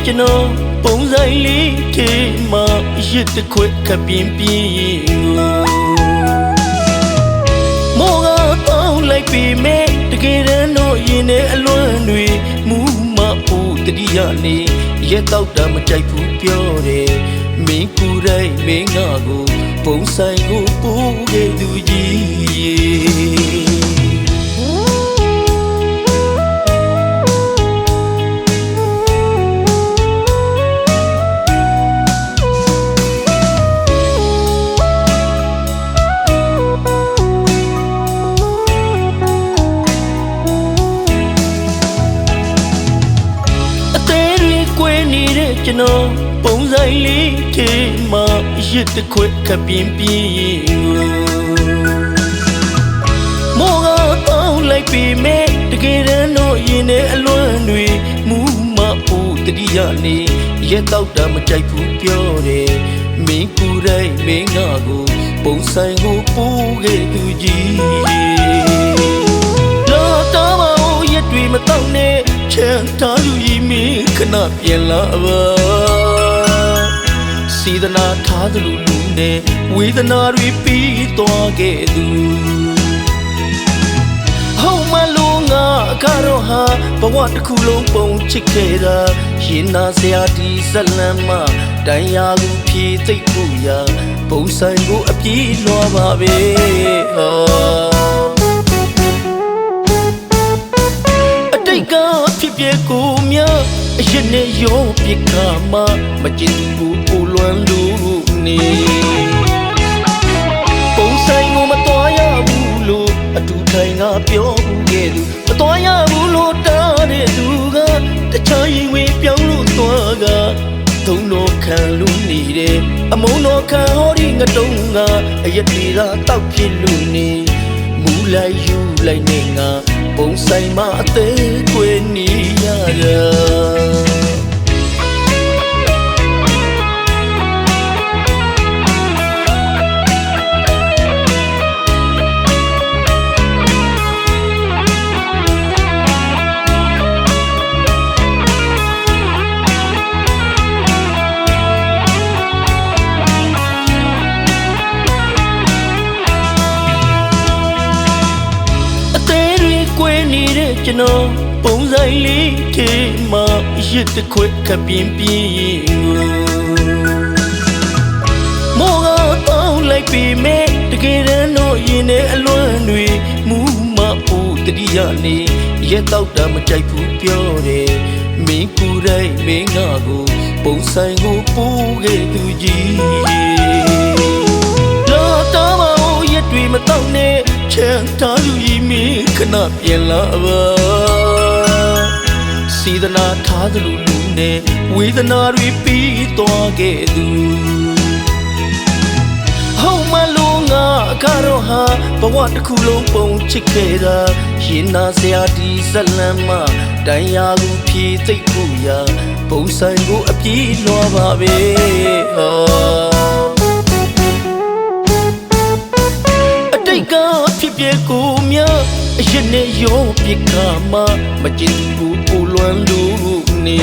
ကျွန်တော်ပုံစံလေးထဲမှာရစ်တစ်ခွက်ခပ်ပြင်းပြင်းမောကတောင်းလိုက်ပြီမဲ့တကယ်တမ်းတော့ရင်ထဲအလွမ်းတွေမူမဖို့တတိယနေရက်တော့တာမကြိုက်ဘူးပြောတယ်မင်းကိုယ်တိုင်မင်းငါကိုပုံစံကိုပို့ခဲ့သူကြီးကျွန်တော်ပုံစံလေးထဲမှာရစ်တစ်ခွက်ခပ်ပြင်းပြင်းမောကတောင်းလိုက်ပြီမဲ့တကယ်တမ်းတော့ရင်ထဲအလွမ်းတွေမူမဖို့တတိယနေရက်တော့တာမကြိုက်ဘူးပြောတယ်မင်းကိုယ်တိုင်မင်းငါကိုပုံစံကိုပို့ခဲ့သူကြီးလောတော်မရက်တွေမတော့နဲ့ချမ်းသာလူကြီးမင်းခဏပြန်လာပါစေတနာထားသလိုလူနဲ့ဝေဒနာတွေပြီးသွားခဲ့သူဟောမလုံးငါကတော့ဟာဘဝတစ်ခုလုံးပုံချစ်ခဲ့တာရင်နာစရာဒီဇလန်မတိုင်ရာကိုဖြည့်သိပ်ဖို့ရာပုံစံကိုအပြေးလွှာပါပဲဖြစ်ပြကိုများအရင်နဲ့ရောပြခါမှမကျင်ဘူးပူလွမ်းလို့နေပုံဆိုင်ကိုမတော်ရဘူးလို့အတူထိုင်ငါပြောဘူးခဲ့သူမတော်ရဘူးလို့တားတဲ့သူကတခြားရင်ဝင်ပြောင်းလို့သွားကသုံးတော့ခံလို့နေတယ်အမုန်းတော့ခံဟောဒီငတုံးကအရက်ဒီသာတောက်ဖြစ်လို့နေမူလိုက်ယူလိုက်နေငါပုံဆိုင်မှာအသေးကွယ်နေရတာကျွန်တော်ပုံစံလေးထဲမှာရစ်တစ်ခွက်ခပ်ပြင်းပြင်းမောကတောင်းလိုက်ပြီမဲ့တကယ်တမ်းတော့ရင်ထဲအလွမ်းတွေမူမဖို့တတိယနေရက်တော့တာမကြိုက်ဘူးပြောတယ်မင်းကိုယ်တိုင်မင်းငါကိုပုံစံကိုပို့ခဲ့သူကြီးလောတော်မရက်တွေမတော့နဲ့ချမ်းသာလူကြီးမင်းခဏပြန်လာပါစေတနာထားသလိုလူနဲ့ဝေဒနာတွေပြီးသွားခဲ့သူဟောမလုံးငါကတော့ဟာဘဝတစ်ခုလုံးပုံချစ်ခဲ့တာရင်နာစရာဒီဇလန်မတိုင်ရာကိုဖြည့်သိပ်ဖို့ရာပုံစံကိုအပြေးလွှာပါပဲဖြစ်ပြကိုများအရင်နဲ့ရောပြခါမှမကျင်ဘူးပူလွမ်းလို့နေ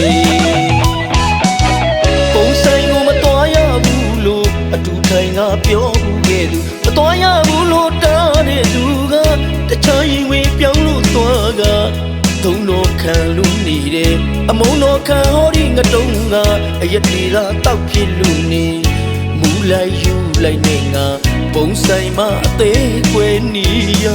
ပုံဆိုင်ကိုမတော်ရဘူးလို့အတူထိုင်ငါပြောဘူးခဲ့သူမတော်ရဘူးလို့တားတဲ့သူကတခြားရင်ဝင်ပြောင်းလို့သွားကသုံးတော့ခံလို့နေတယ်အမုန်းတော့ခံဟောဒီငတုံးကအရက်ဒီသာတောက်ဖြစ်လို့နေမူလိုက်ယူလိုက်နေငါပုံဆိုင်မှာအသေးကွယ်နေရ